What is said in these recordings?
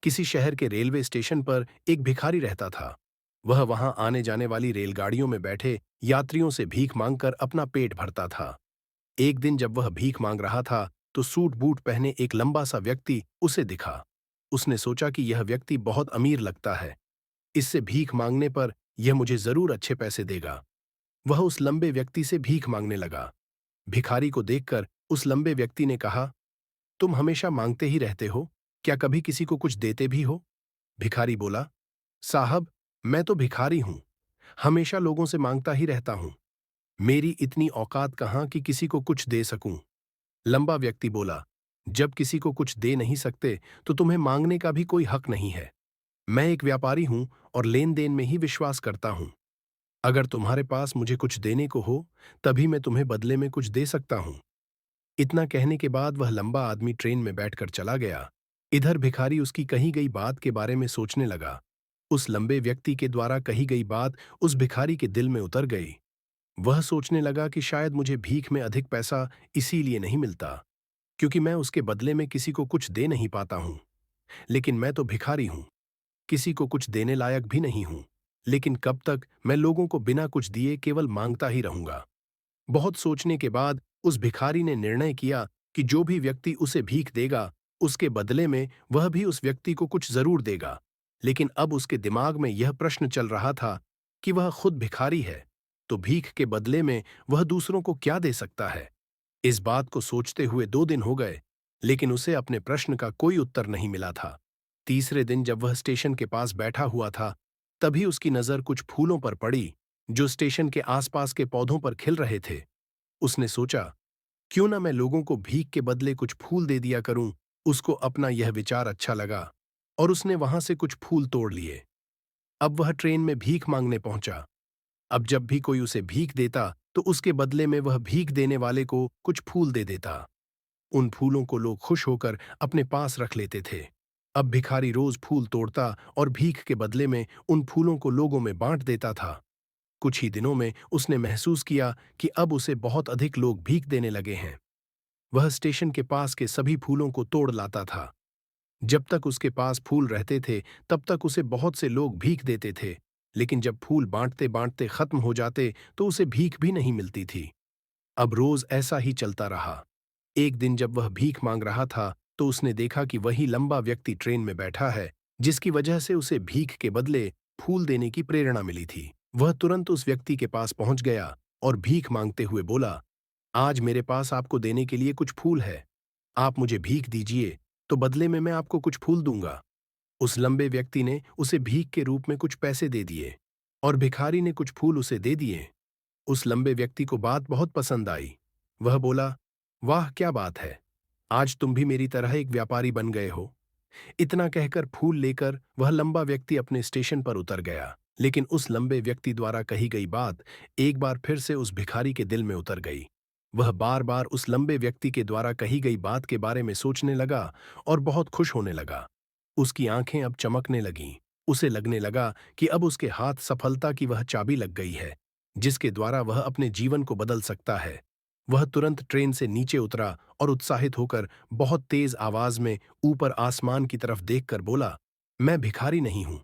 किसी शहर के रेलवे स्टेशन पर एक भिखारी रहता था। वह वहां आने जाने वाली रेलगाड़ियों में बैठे यात्रियों से भीख मांगकर अपना पेट भरता था। एक दिन जब वह भीख मांग रहा था, तो सूट बूट पहने एक लंबा सा व्यक्ति उसे दिखा। उसने सोचा कि यह व्यक्ति बहुत अमीर लगता है, इससे भीख मांगने पर यह मुझे जरूर अच्छे पैसे देगा। वह उस लंबे व्यक्ति से भीख मांगने लगा। भिखारी को देखकर उस लंबे व्यक्ति ने कहा, तुम हमेशा मांगते ही रहते हो, क्या कभी किसी को कुछ देते भी हो? भिखारी बोला, साहब, मैं तो भिखारी हूं, हमेशा लोगों से मांगता ही रहता हूं। मेरी इतनी औकात कहां कि किसी को कुछ दे सकूं। लंबा व्यक्ति बोला, जब किसी को कुछ दे नहीं सकते तो तुम्हें मांगने का भी कोई हक नहीं है। मैं एक व्यापारी हूं और लेन देन में ही विश्वास करता हूं। अगर तुम्हारे पास मुझे कुछ देने को हो, तभी मैं तुम्हें बदले में कुछ दे सकता हूं। इतना कहने के बाद वह लंबा आदमी ट्रेन में बैठकर चला गया। इधर भिखारी उसकी कही गई बात के बारे में सोचने लगा। उस लंबे व्यक्ति के द्वारा कही गई बात उस भिखारी के दिल में उतर गई। वह सोचने लगा कि शायद मुझे भीख में अधिक पैसा इसीलिए नहीं मिलता, क्योंकि मैं उसके बदले में किसी को कुछ दे नहीं पाता हूं। लेकिन मैं तो भिखारी हूं, किसी को कुछ देने लायक भी नहीं हूं। लेकिन कब तक मैं लोगों को बिना कुछ दिए केवल मांगता ही रहूंगा? बहुत सोचने के बाद उस भिखारी ने निर्णय किया कि जो भी व्यक्ति उसे भीख देगा, उसके बदले में वह भी उस व्यक्ति को कुछ जरूर देगा। लेकिन अब उसके दिमाग में यह प्रश्न चल रहा था कि वह खुद भिखारी है, तो भीख के बदले में वह दूसरों को क्या दे सकता है? इस बात को सोचते हुए 2 दिन हो गए, लेकिन उसे अपने प्रश्न का कोई उत्तर नहीं मिला था। तीसरे दिन जब वह स्टेशन के पास बैठा हुआ था, तभी उसकी नजर कुछ फूलों पर पड़ी, जो स्टेशन के आसपास के पौधों पर खिल रहे थे। उसने सोचा, क्यों ना मैं लोगों को भीख के बदले कुछ फूल दे दिया करूं। उसको अपना यह विचार अच्छा लगा और उसने वहां से कुछ फूल तोड़ लिए। अब वह ट्रेन में भीख मांगने पहुंचा। अब जब भी कोई उसे भीख देता, तो उसके बदले में वह भीख देने वाले को कुछ फूल दे देता। उन फूलों को लोग खुश होकर अपने पास रख लेते थे। अब भिखारी रोज फूल तोड़ता और भीख के बदले में उन फूलों को लोगों में बांट देता था। कुछ ही दिनों में उसने महसूस किया कि अब उसे बहुत अधिक लोग भीख देने लगे हैं। वह स्टेशन के पास के सभी फूलों को तोड़ लाता था। जब तक उसके पास फूल रहते थे, तब तक उसे बहुत से लोग भीख देते थे। लेकिन जब फूल बांटते बांटते खत्म हो जाते, तो उसे भीख भी नहीं मिलती थी। अब रोज ऐसा ही चलता रहा। एक दिन जब वह भीख मांग रहा था, तो उसने देखा कि वही लंबा व्यक्ति ट्रेन में बैठा है, जिसकी वजह से उसे भीख के बदले फूल देने की प्रेरणा मिली थी। वह तुरंत उस व्यक्ति के पास पहुंच गया और भीख मांगते हुए बोला, आज मेरे पास आपको देने के लिए कुछ फूल है। आप मुझे भीख दीजिए, तो बदले में मैं आपको कुछ फूल दूंगा। उस लंबे व्यक्ति ने उसे भीख के रूप में कुछ पैसे दे दिए और भिखारी ने कुछ फूल उसे दे दिए। उस लंबे व्यक्ति को बात बहुत पसंद आई। वह बोला, वाह क्या बात है, आज तुम भी मेरी तरह एक व्यापारी बन गए हो। इतना कहकर फूल लेकर वह लंबा व्यक्ति अपने स्टेशन पर उतर गया। लेकिन उस लंबे व्यक्ति द्वारा कही गई बात एक बार फिर से उस भिखारी के दिल में उतर गई। वह बार बार उस लंबे व्यक्ति के द्वारा कही गई बात के बारे में सोचने लगा और बहुत खुश होने लगा। उसकी आंखें अब चमकने लगीं। उसे लगने लगा कि अब उसके हाथ सफलता की वह चाबी लग गई है, जिसके द्वारा वह अपने जीवन को बदल सकता है। वह तुरंत ट्रेन से नीचे उतरा और उत्साहित होकर बहुत तेज आवाज में ऊपर आसमान की तरफ देखकर बोला, मैं भिखारी नहीं हूं,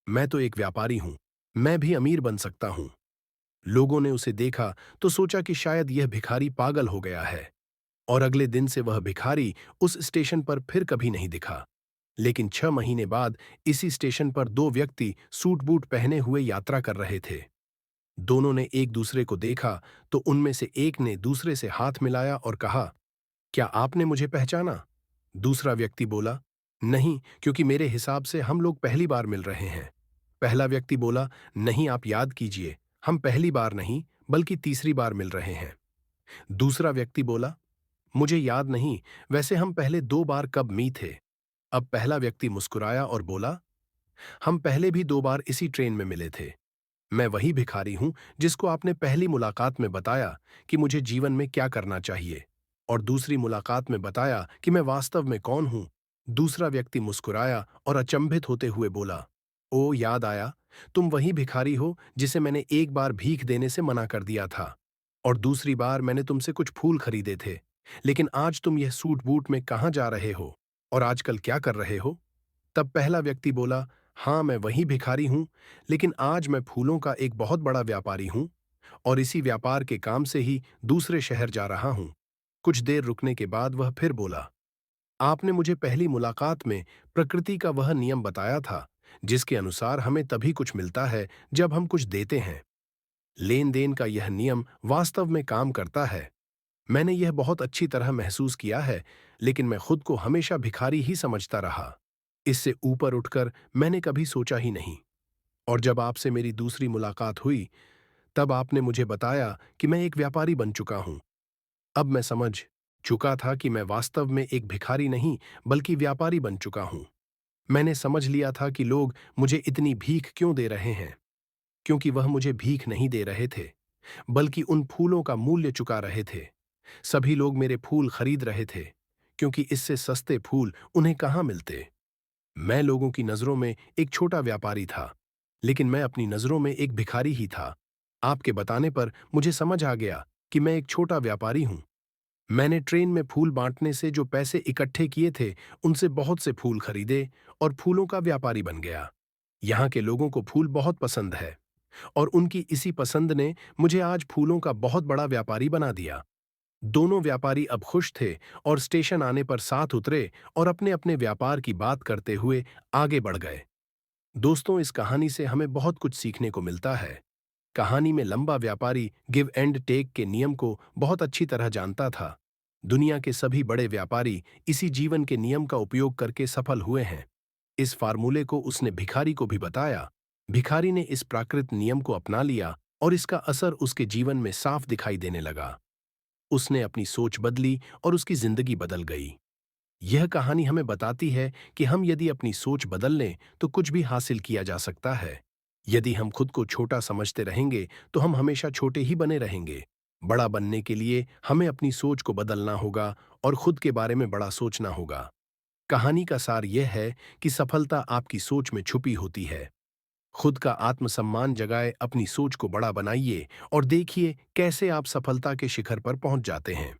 मैं तो एक व्यापारी हूं, मैं भी अमीर बन सकता हूं। लोगों ने उसे देखा तो सोचा कि शायद यह भिखारी पागल हो गया है, और अगले दिन से वह भिखारी उस स्टेशन पर फिर कभी नहीं दिखा। लेकिन 6 महीने बाद इसी स्टेशन पर 2 व्यक्ति सूट बूट पहने हुए यात्रा कर रहे थे। दोनों ने एक दूसरे को देखा तो उनमें से एक ने दूसरे से हाथ मिलाया और कहा, क्या आपने मुझे पहचाना? दूसरा व्यक्ति बोला, नहीं, क्योंकि मेरे हिसाब से हम लोग पहली बार मिल रहे हैं। पहला व्यक्ति बोला, नहीं, आप याद कीजिए, हम पहली बार नहीं बल्कि तीसरी बार मिल रहे हैं। दूसरा व्यक्ति बोला, मुझे याद नहीं, वैसे हम पहले 2 बार कब मी थे। अब पहला व्यक्ति मुस्कुराया और बोला, हम पहले भी 2 बार इसी ट्रेन में मिले थे। मैं वही भिखारी हूं जिसको आपने पहली मुलाकात में बताया कि मुझे जीवन में क्या करना चाहिए, और दूसरी मुलाकात में बताया कि मैं वास्तव में कौन हूं। दूसरा व्यक्ति मुस्कुराया और अचंभित होते हुए बोला, ओ याद आया, तुम वही भिखारी हो जिसे मैंने एक बार भीख देने से मना कर दिया था, और दूसरी बार मैंने तुमसे कुछ फूल खरीदे थे। लेकिन आज तुम यह सूट बूट में कहाँ जा रहे हो और आजकल क्या कर रहे हो? तब पहला व्यक्ति बोला, हाँ मैं वही भिखारी हूं, लेकिन आज मैं फूलों का एक बहुत बड़ा व्यापारी हूं और इसी व्यापार के काम से ही दूसरे शहर जा रहा हूं। कुछ देर रुकने के बाद वह फिर बोला, आपने मुझे पहली मुलाकात में प्रकृति का वह नियम बताया था जिसके अनुसार हमें तभी कुछ मिलता है जब हम कुछ देते हैं। लेन देन का यह नियम वास्तव में काम करता है। मैंने यह बहुत अच्छी तरह महसूस किया है, लेकिन मैं खुद को हमेशा भिखारी ही समझता रहा। इससे ऊपर उठकर मैंने कभी सोचा ही नहीं। और जब आपसे मेरी दूसरी मुलाकात हुई, तब आपने मुझे बताया कि मैं एक व्यापारी बन चुका हूं। अब मैं समझ चुका था कि मैं वास्तव में एक भिखारी नहीं, बल्कि व्यापारी बन चुका हूं। मैंने समझ लिया था कि लोग मुझे इतनी भीख क्यों दे रहे हैं, क्योंकि वह मुझे भीख नहीं दे रहे थे, बल्कि उन फूलों का मूल्य चुका रहे थे। सभी लोग मेरे फूल खरीद रहे थे, क्योंकि इससे सस्ते फूल उन्हें कहाँ मिलते। मैं लोगों की नजरों में एक छोटा व्यापारी था, लेकिन मैं अपनी नजरों में एक भिखारी ही था। आपके बताने पर मुझे समझ आ गया कि मैं एक छोटा व्यापारी हूं। मैंने ट्रेन में फूल बांटने से जो पैसे इकट्ठे किए थे, उनसे बहुत से फूल खरीदे और फूलों का व्यापारी बन गया। यहाँ के लोगों को फूल बहुत पसंद है और उनकी इसी पसंद ने मुझे आज फूलों का बहुत बड़ा व्यापारी बना दिया। दोनों व्यापारी अब खुश थे और स्टेशन आने पर साथ उतरे और अपने अपने व्यापार की बात करते हुए आगे बढ़ गए। दोस्तों, इस कहानी से हमें बहुत कुछ सीखने को मिलता है। कहानी में लंबा व्यापारी गिव एंड टेक के नियम को बहुत अच्छी तरह जानता था। दुनिया के सभी बड़े व्यापारी इसी जीवन के नियम का उपयोग करके सफल हुए हैं। इस फार्मूले को उसने भिखारी को भी बताया। भिखारी ने इस प्राकृत नियम को अपना लिया और इसका असर उसके जीवन में साफ दिखाई देने लगा। उसने अपनी सोच बदली और उसकी जिंदगी बदल गई। यह कहानी हमें बताती है कि हम यदि अपनी सोच बदल लें तो कुछ भी हासिल किया जा सकता है। यदि हम खुद को छोटा समझते रहेंगे तो हम हमेशा छोटे ही बने रहेंगे। बड़ा बनने के लिए हमें अपनी सोच को बदलना होगा और खुद के बारे में बड़ा सोचना होगा। कहानी का सार यह है कि सफलता आपकी सोच में छुपी होती है। खुद का आत्मसम्मान जगाए अपनी सोच को बड़ा बनाइए और देखिए कैसे आप सफलता के शिखर पर पहुंच जाते हैं।